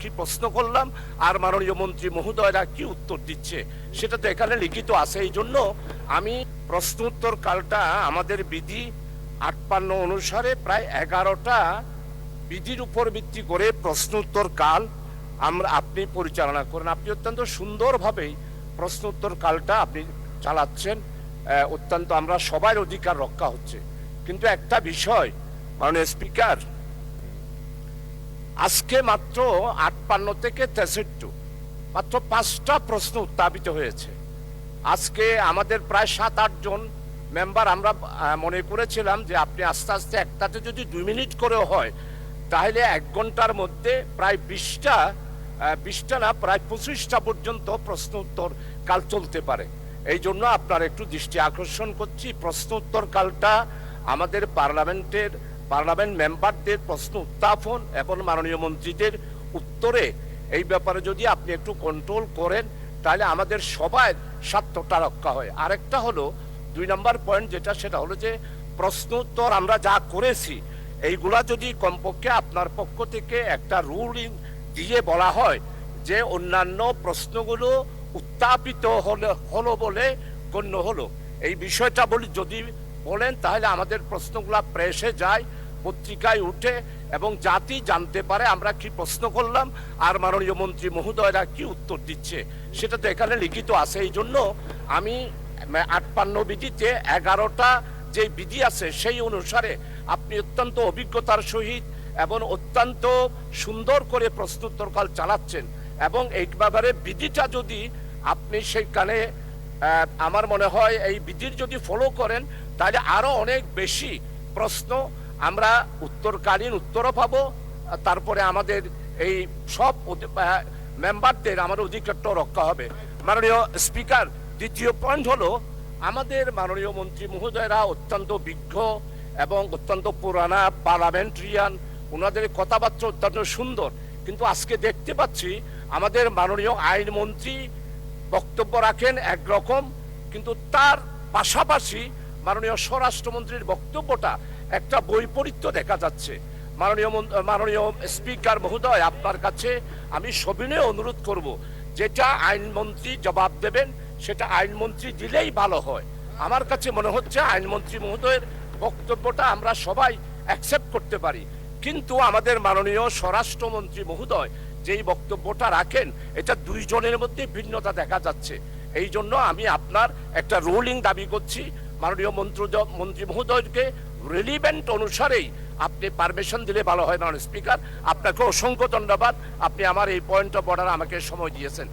কি প্রশ্ন করলাম আর মাননীয় মন্ত্রী মহোদয়রা কি উত্তর দিচ্ছে সেটা তো এখানে লিখিত আছে। এই জন্য আমি প্রশ্ন উত্তর কালটা আমাদের বিধি ৫৮ অনুসারে প্রায় ১১টা বিধির উপর ভিত্তি করে প্রশ্ন উত্তর কাল আপনি পরিচালনা করেন। আপনি অত্যন্ত সুন্দরভাবেই প্রশ্ন উত্তর কালটা আপনি চালাচ্ছেন। অত্যন্ত আমরা সবার অধিকার রক্ষা হচ্ছে। কিন্তু একটা বিষয় মাননীয় স্পিকার, আজকে মাত্র ৫৮ থেকে ৬৩ মাত্র ৫টা প্রশ্ন উত্থাপিত হয়েছে। আজকে আমাদের প্রায় ৭-৮ জন মেম্বার আমরা মনে করেছিলাম যে আপনি আস্তে আস্তে একটাতে যদি ২ মিনিট করেও হয় তাহলে ১ ঘন্টার মধ্যে প্রায় ২০টা না প্রায় ২৫টা পর্যন্ত প্রশ্ন উত্তর কাল চলতে পারে। এই জন্য আপনার একটু দৃষ্টি আকর্ষণ করছি, প্রশ্ন উত্তর কালটা আমাদের পার্লামেন্ট মেম্বারদের প্রশ্ন উত্থাপন এবং মাননীয় মন্ত্রীদের উত্তরে এই ব্যাপারে যদি আপনি একটু কন্ট্রোল করেন তাহলে আমাদের সবার স্বার্থটা রক্ষা হয়। আরেকটা হলো ২ নম্বর পয়েন্ট যেটা, সেটা হলো যে প্রশ্ন উত্তর আমরা যা করেছি এইগুলা যদি কমপক্ষে আপনার পক্ষ থেকে একটা রুলিং দিয়ে বলা হয় যে অন্যান্য প্রশ্নগুলো উত্থাপিত হলো বলে গণ্য হলো, এই বিষয়টা বলি যদি বলেন তাহলে আমাদের প্রশ্নগুলা প্রেসে যায়, পত্রিকায় উঠে এবং জাতি জানতে পারে আমরা কি প্রশ্ন করলাম আর মাননীয় মন্ত্রী মহোদয়রা কি উত্তর দিচ্ছে সেটা তো এখানে লিখিত আছে। এই জন্য আমি ৫৮ বিধিতে ১১টা যে বিধি আছে সেই অনুসারে আপনি অত্যন্ত অভিজ্ঞতার সহিত এবং অত্যন্ত সুন্দর করে প্রশ্নোত্তরকাল চালাচ্ছেন এবং এই ব্যাপারে বিধিটা যদি আপনি সেখানে আমার মনে হয় এই বিধির যদি ফলো করেন তাহলে আরো অনেক বেশি প্রশ্ন আমরা উত্তরকালীন উত্তরও পাবো, তারপরে আমাদের এই সব মেম্বারদের আমাদের অধিকারটা রক্ষা হবে। মাননীয় স্পিকার, দ্বিতীয় পয়েন্ট হলো আমাদের মাননীয় মন্ত্রী মহোদয়রা অত্যন্ত বিজ্ঞ এবং অত্যন্ত পুরানা পার্লামেন্টারিয়ান, ওনাদের কথাবার্তা অত্যন্ত সুন্দর, কিন্তু আজকে দেখতে পাচ্ছি আমাদের মাননীয় আইনমন্ত্রী বক্তব্য রাখেন একরকম, কিন্তু তার পাশাপাশি মাননীয় স্বরাষ্ট্রমন্ত্রীর বক্তব্যটা একটা বৈপরীত্য দেখা যাচ্ছে। মাননীয় স্পিকার মহোদয়, আপনার কাছে আমি সবিনয়ে অনুরোধ করব যেটা আইনমন্ত্রী জবাব দেবেন সেটা আইনমন্ত্রী দিলেই ভালো হয়। আমার কাছে মনে হচ্ছে আইনমন্ত্রী মহোদয়ের বক্তব্যটা আমরা সবাই অ্যাকসেপ্ট করতে পারি, কিন্তু আমাদের মাননীয় স্বরাষ্ট্রমন্ত্রী মহোদয় যেই বক্তব্যটা রাখেন এটা দুইজনের মধ্যে ভিন্নতা দেখা যাচ্ছে। এই জন্য আমি আপনার একটা রুলিং দাবি করছি, মাননীয় মন্ত্রী মহোদয়কে রিলিভেন্ট অনুসারেই আপনি পারমিশন দিলে ভালো হয়। মাননীয় স্পিকার, আপনাকে অসংখ্য ধন্যবাদ, আপনি আমার এই পয়েন্ট অফ অর্ডার আমাকে সময় দিয়েছেন।